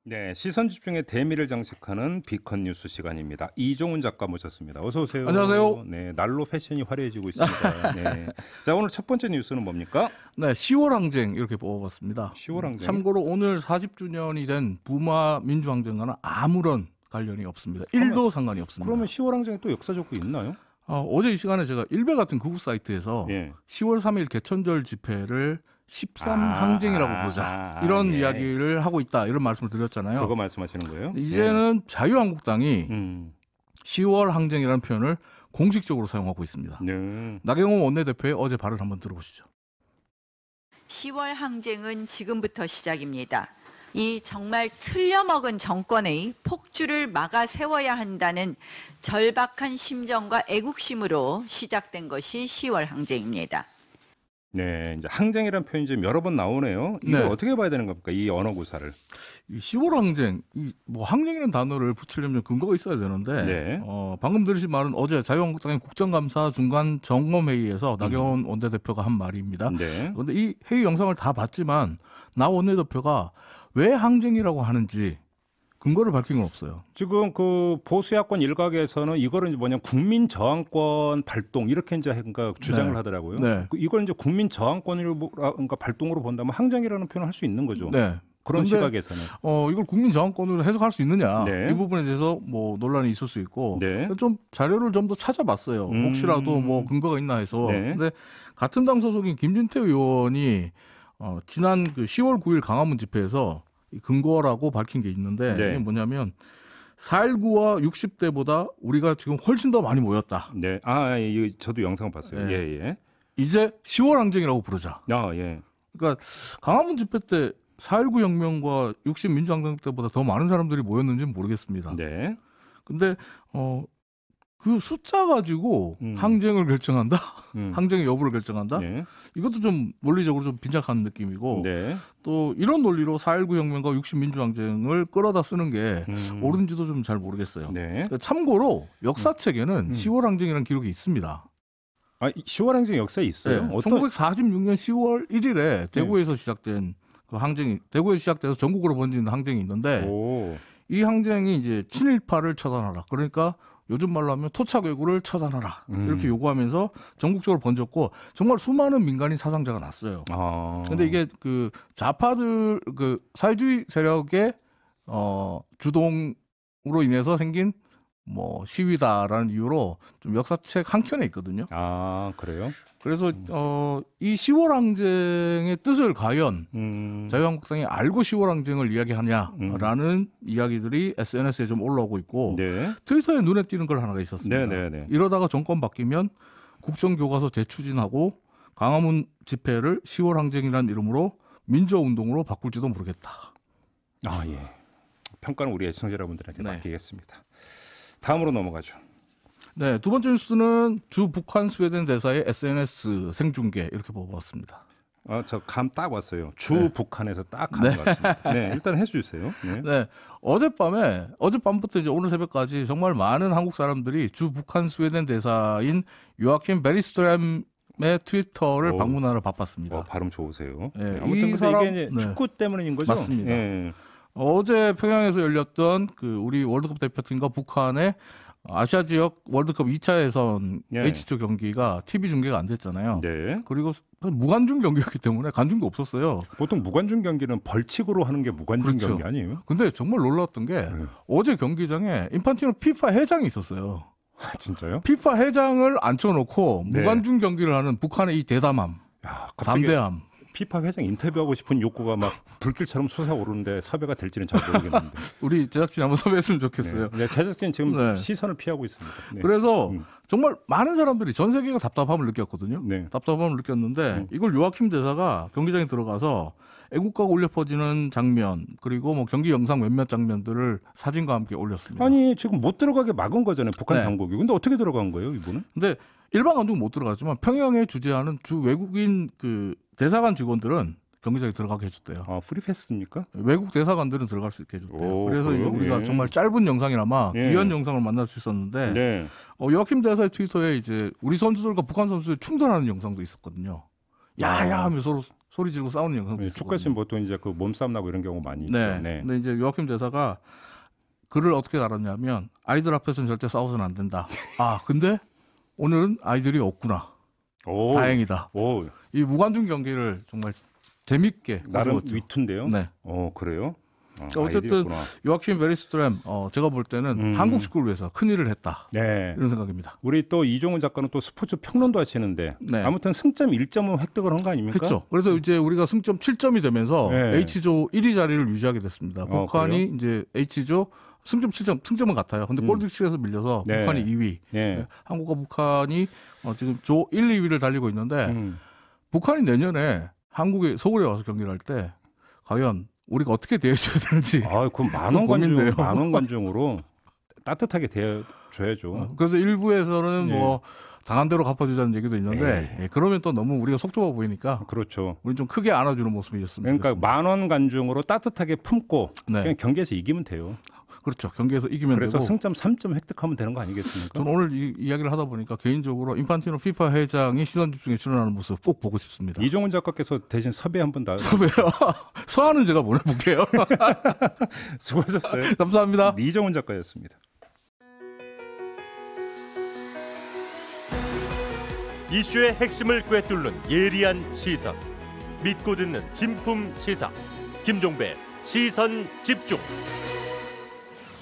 네, 시선 집중의 대미를 장식하는 비컨 뉴스 시간입니다. 이종훈 작가 모셨습니다. 어서 오세요. 안녕하세요. 네, 날로 패션이 화려해지고 있습니다. 네. 자, 오늘 첫 번째 뉴스는 뭡니까? 네, 10월 항쟁 이렇게 뽑아봤습니다. 10월 항쟁. 참고로 오늘 40주년이 된 부마 민주항쟁과는 아무런 관련이 없습니다. 1도 상관이 없습니다. 그러면 10월 항쟁이 또 역사적으로 있나요? 어제 이 시간에 제가 일베 같은 극우 사이트에서 예. 10월 3일 개천절 집회를 13항쟁이라고 부르자 이런 예. 이야기를 하고 있다 이런 말씀을 드렸잖아요. 그거 말씀하시는 거예요? 이제는 자유한국당이 예. 10월 항쟁이라는 표현을 공식적으로 사용하고 있습니다. 네. 나경원 원내대표의 어제 발언 한번 들어보시죠. 10월 항쟁은 지금부터 시작입니다. 이 정말 틀려먹은 정권의 폭주를 막아 세워야 한다는 절박한 심정과 애국심으로 시작된 것이 10월 항쟁입니다. 네, 이제 항쟁이라는 표현이 좀 여러 번 나오네요. 이걸 네. 어떻게 봐야 되는 겁니까? 이 언어 구사를. 이 10월 항쟁, 항쟁이라는 단어를 붙이려면 근거가 있어야 되는데, 네. 방금 들으신 말은 어제 자유한국당의 국정감사 중간 점검회의에서 나경원 원내대표가 한 말입니다. 네. 그런데 이 회의 영상을 다 봤지만 나 원내대표가 왜 항쟁이라고 하는지 근거를 밝힌 건 없어요. 지금 그 보수 야권 일각에서는 이거를 이제 뭐냐 국민 저항권 발동 이렇게 이제 그러니까 주장을 네. 하더라고요. 네. 이걸 이제 국민 저항권으로 그러니까 발동으로 본다면 항쟁이라는 표현을 할 수 있는 거죠. 네. 그런 근데, 시각에서는. 이걸 국민 저항권으로 해석할 수 있느냐 네. 이 부분에 대해서 논란이 있을 수 있고 네. 좀 자료를 좀 더 찾아봤어요. 혹시라도 근거가 있나 해서. 네. 근데 같은 당 소속인 김진태 의원이 지난 그 10월 9일 강화문 집회에서 이 근거라고 밝힌 게 있는데 네. 이게 뭐냐면 4.19와 60대보다 우리가 지금 훨씬 더 많이 모였다. 네. 이거 저도 영상 봤어요. 네. 예. 이제 10월 항쟁이라고 부르자. 예. 그러니까 강화문 집회 때 4.19 혁명과 60 민주항쟁 때보다 더 많은 사람들이 모였는지는 모르겠습니다. 네. 근데 그 숫자 가지고 항쟁을 결정한다? 항쟁의 여부를 결정한다? 네. 이것도 좀 논리적으로 좀 빈약한 느낌이고 네. 또 이런 논리로 4.19 혁명과 60 민주항쟁을 끌어다 쓰는 게 옳은지도 좀 잘 모르겠어요. 네. 그러니까 참고로 역사책에는 10월 항쟁이라는 기록이 있습니다. 10월 항쟁 역사에 있어요? 네, 1946년 10월 1일에 대구에서 시작된 그 항쟁이 대구에서 시작돼서 전국으로 번지는 항쟁이 있는데 이 항쟁이 이제 친일파를 처단하라. 그러니까 요즘 말로 하면 토착외구를 처단하라. 이렇게 요구하면서 전국적으로 번졌고 정말 수많은 민간인 사상자가 났어요. 근데 이게 그 좌파들 그 사회주의 세력의 주동으로 인해서 생긴 시위다라는 이유로 좀 역사책 한 켠에 있거든요. 그래요? 그래서 이 10월 항쟁의 뜻을 과연 자유한국당이 알고 10월 항쟁을 이야기하냐라는 이야기들이 SNS에 좀 올라오고 있고 네. 트위터에 눈에 띄는 걸 하나가 있었습니다. 네. 이러다가 정권 바뀌면 국정교과서 재추진하고 강화문 집회를 10월 항쟁이라는 이름으로 민주화운동으로 바꿀지도 모르겠다. 예. 평가는 우리 애청자 여러분들한테 네. 맡기겠습니다. 다음으로 넘어가죠. 네, 두 번째 뉴스는 주 북한 스웨덴 대사의 SNS 생중계 이렇게 뽑아봤습니다. 저 감 딱 왔어요. 주 북한에서 딱 감이 왔습니다. 네, 일단 해주세요. 네, 어젯밤부터 이제 오늘 새벽까지 정말 많은 한국 사람들이 주 북한 스웨덴 대사인 요아킴 베리스트램의 트위터를 방문하러 바빴습니다. 발음 좋으세요. 네, 아무튼 이게 이제 축구 때문인 거죠? 맞습니다. 네. 어제 평양에서 열렸던 그 우리 월드컵 대표팀과 북한의 아시아 지역 월드컵 2차 예선 H조 경기가 TV 중계가 안 됐잖아요. 네. 그리고 무관중 경기였기 때문에 관중도 없었어요. 보통 무관중 경기는 벌칙으로 하는 게 무관중 경기 아니에요? 근데 정말 놀랐던 게 어제 경기장에 인판티노 피파 회장이 있었어요. 진짜요? 피파 회장을 앉혀놓고 무관중 경기를 하는 북한의 이 대담함, 담대함. 피파 회장 인터뷰하고 싶은 욕구가 막 불길처럼 솟아오르는데 섭외가 될지는 잘 모르겠는데. 우리 제작진 한번 섭외했으면 좋겠어요. 네, 제작진 지금 시선을 피하고 있습니다. 네. 그래서 정말 많은 사람들이 전 세계가 답답함을 느꼈거든요. 네. 답답함을 느꼈는데 이걸 요아킴 대사가 경기장에 들어가서 애국가가 울려 퍼지는 장면 그리고 경기 영상 몇몇 장면들을 사진과 함께 올렸습니다. 아니 지금 못 들어가게 막은 거잖아요. 북한 당국이. 근데 어떻게 들어간 거예요, 이분은? 근데 일반 관중은 못 들어갔지만 평양에 주재하는 주 외국인 그 대사관 직원들은 경기장에 들어가게 해줬대요. 프리패스입니까? 외국 대사관들은 들어갈 수 있게 해줬대요. 그래서 그래요? 우리가 정말 짧은 영상이나마 귀한 영상을 만날 수 있었는데 요아킴 대사의 트위터에 이제 우리 선수들과 북한 선수들 충돌하는 영상도 있었거든요. 야야 하면서 소리 지르고 싸우는 영상도 있었거든요. 축구했으면 보통 이제 그 몸싸움 나고 이런 경우 많이 있죠. 네. 네. 근데 이제 요아킴 대사가 글을 어떻게 달았냐면 아이들 앞에서는 절대 싸워서는 안 된다. 아 근데 오늘은 아이들이 없구나. 오. 다행이다. 오. 이 무관중 경기를 정말 재밌게 나름 가져왔죠. 위트인데요. 네. 그래요? 그러니까 어쨌든 요아킴 베리스트램 제가 볼 때는 한국 축구를 위해서 큰 일을 했다. 네. 이런 생각입니다. 우리 또 이종훈 작가는 또 스포츠 평론도 하시는데 네. 아무튼 승점 1점은 획득을 한 거 아닙니까? 했죠. 그래서 이제 우리가 승점 7점이 되면서 네. H조 1위 자리를 유지하게 됐습니다. 북한이 그래요? 이제 H조 승점 7점, 승점은 같아요. 근데 골득실에서 밀려서 네. 북한이 2위. 네. 한국과 북한이 지금 조 1, 2위를 달리고 있는데 북한이 내년에 한국에 서울에 와서 경기를 할 때 과연 우리가 어떻게 대해줘야 되는지. 그럼 만원 관중으로 따뜻하게 대해줘야죠. 그래서 일부에서는 뭐 당한 대로 갚아주자는 얘기도 있는데 그러면 또 너무 우리가 속 좁아 보이니까. 그렇죠. 우리 좀 크게 안아주는 모습이었습니다. 그러니까 만원 관중으로 따뜻하게 품고 네. 그냥 경기에서 이기면 돼요. 그렇죠. 경기에서 이기면 그래서 되고. 승점 3점 획득하면 되는 거 아니겠습니까? 저는 오늘 이 이야기를 하다 보니까 개인적으로 인판티노 피파 회장이 시선 집중에 출연하는 모습 꼭 보고 싶습니다. 이종훈 작가께서 대신 섭외 한번 다. 섭외요. 서한은 제가 보내볼게요. 수고하셨어요. 감사합니다. 이종훈 작가였습니다. 이슈의 핵심을 꿰뚫는 예리한 시선, 믿고 듣는 진품 시사, 김종배 시선 집중.